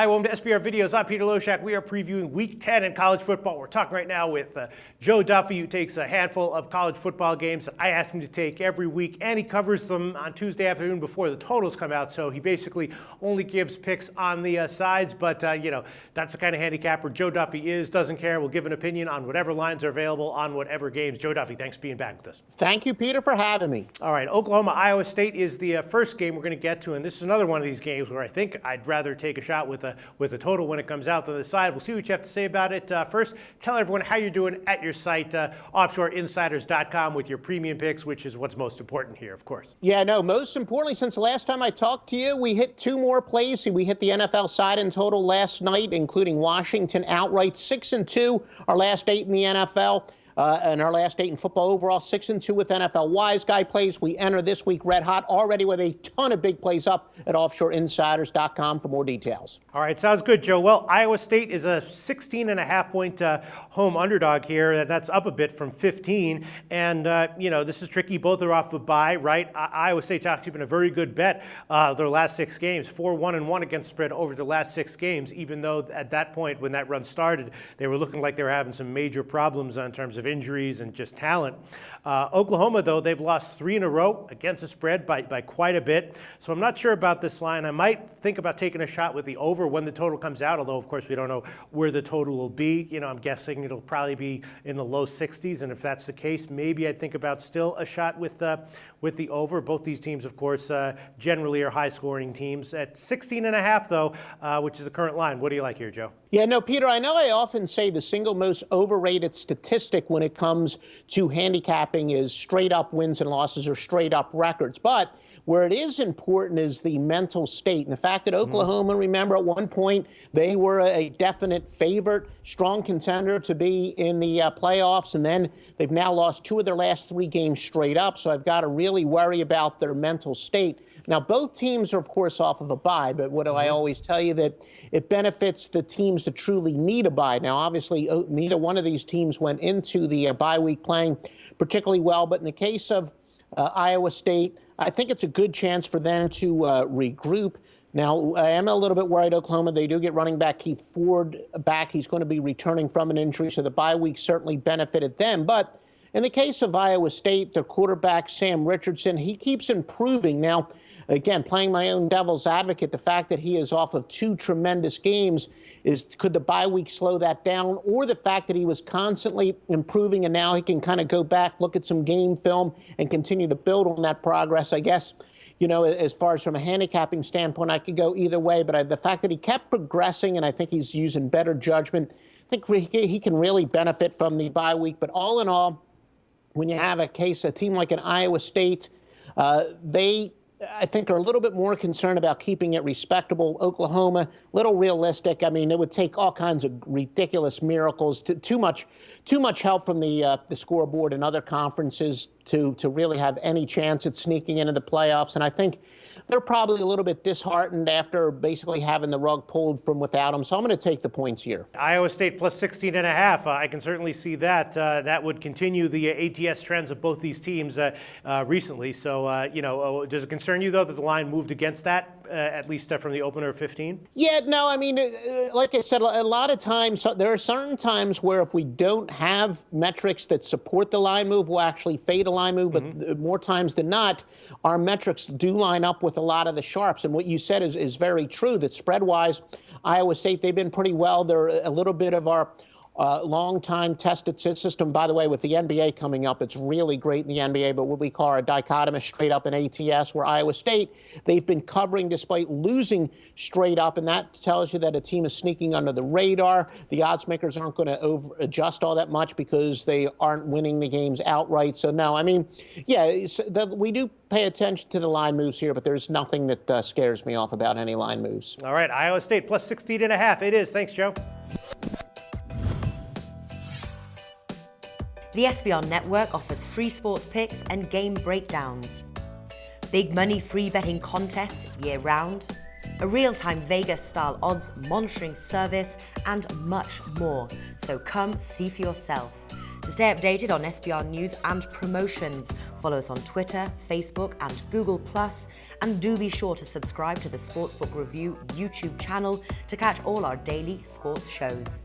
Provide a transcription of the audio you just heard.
Hi, welcome to SBR Videos. I'm Peter Loshak. We are previewing Week 10 in college football. We're talking right now with Joe Duffy, who takes a handful of college football games that I ask him to take every week, and he covers them on Tuesday afternoon before the totals come out. So he basically only gives picks on the sides, but that's the kind of handicapper Joe Duffy is. Doesn't care. Will give an opinion on whatever lines are available on whatever games. Joe Duffy, thanks for being back with us. Thank you, Peter, for having me. All right, Oklahoma, Iowa State is the first game we're going to get to, and this is another one of these games where I think I'd rather take a shot with a total when it comes out to the side. We'll see what you have to say about it. First, tell everyone how you're doing at your site, offshoreinsiders.com, with your premium picks, which is what's most important here, of course. Yeah, no, most importantly, since the last time I talked to you, we hit two more plays. We hit the NFL side in total last night, including Washington outright, 6-2, our last 8 in the NFL. And our last 8 in football overall, 6-2 with NFL Wise Guy plays. We enter this week red hot, already with a ton of big plays up at offshoreinsiders.com for more details. All right, sounds good, Joe. Well, Iowa State is a 16.5-point home underdog here. That's up a bit from 15. And, this is tricky. Both are off a bye, right? Iowa State's actually been a very good bet their last 6 games, 4-1-1 against spread over the last 6 games, even though at that point when that run started, they were looking like they were having some major problems in terms of injuries and just talent. Oklahoma, though, they've lost 3 in a row against the spread by quite a bit. So I'm not sure about this line. I might think about taking a shot with the over when the total comes out, although, of course, we don't know where the total will be. I'm guessing it'll probably be in the low 60s, and if that's the case, maybe I'd think about still a shot with the over. Both these teams, of course, generally are high-scoring teams. At 16.5, though, which is the current line, what do you like here, Joe? Yeah, no, Peter, I know I often say the single most overrated statistic when it comes to handicapping is straight up wins and losses or straight up records. But where it is important is the mental state. And the fact that Oklahoma, remember, at one point, they were a definite favorite, strong contender to be in the playoffs. And then they've now lost 2 of their last 3 games straight up. So I've got to really worry about their mental state. Now, both teams are, of course, off of a bye. But what do I always tell you? That it benefits the teams that truly need a bye. Now, obviously, neither one of these teams went into the bye week playing particularly well. But in the case of Iowa State, I think it's a good chance for them to regroup. Now, I am a little bit worried, Oklahoma. They do get running back Keith Ford back. He's going to be returning from an injury, so the bye week certainly benefited them. But in the case of Iowa State, their quarterback, Sam Richardson, he keeps improving. Now, again, playing my own devil's advocate, the fact that he is off of 2 tremendous games could the bye week slow that down, or the fact that he was constantly improving and now he can kind of go back, look at some game film and continue to build on that progress. I guess, as far as from a handicapping standpoint, I could go either way, but the fact that he kept progressing and I think he's using better judgment, I think he can really benefit from the bye week. But all in all, when you have a team like an Iowa State, I think are a little bit more concerned about keeping it respectable. Oklahoma, little realistic. I mean, it would take all kinds of ridiculous miracles, too much help from the scoreboard and other conferences to really have any chance at sneaking into the playoffs. And I think they're probably a little bit disheartened after basically having the rug pulled from without them. So I'm going to take the points here. Iowa State plus 16.5. I can certainly see that. That would continue the ATS trends of both these teams recently. So, does it concern you, though, that the line moved against that, at least from the opener of 15? Yeah, no, I mean, like I said, a lot of times, there are certain times where if we don't have metrics that support the line move, we'll actually fade a line move. But more times than not, our metrics do line up with a lot of the sharps. And what you said is very true, that spread-wise, Iowa State, they've been pretty well. They're a little bit of our long-time tested system. By the way, with the NBA coming up, it's really great in the NBA, but what we call a dichotomous straight up in ATS, where Iowa State, they've been covering despite losing straight up, and that tells you that a team is sneaking under the radar. The odds makers aren't going to adjust all that much because they aren't winning the games outright. So, no, I mean, yeah, we do pay attention to the line moves here, but there's nothing that scares me off about any line moves. All right, Iowa State plus 16.5. It is. Thanks, Joe. The SBR Network offers free sports picks and game breakdowns, big money free betting contests year-round, a real-time Vegas-style odds monitoring service, and much more. So come see for yourself. To stay updated on SBR news and promotions, follow us on Twitter, Facebook, and Google+, and do be sure to subscribe to the Sportsbook Review YouTube channel to catch all our daily sports shows.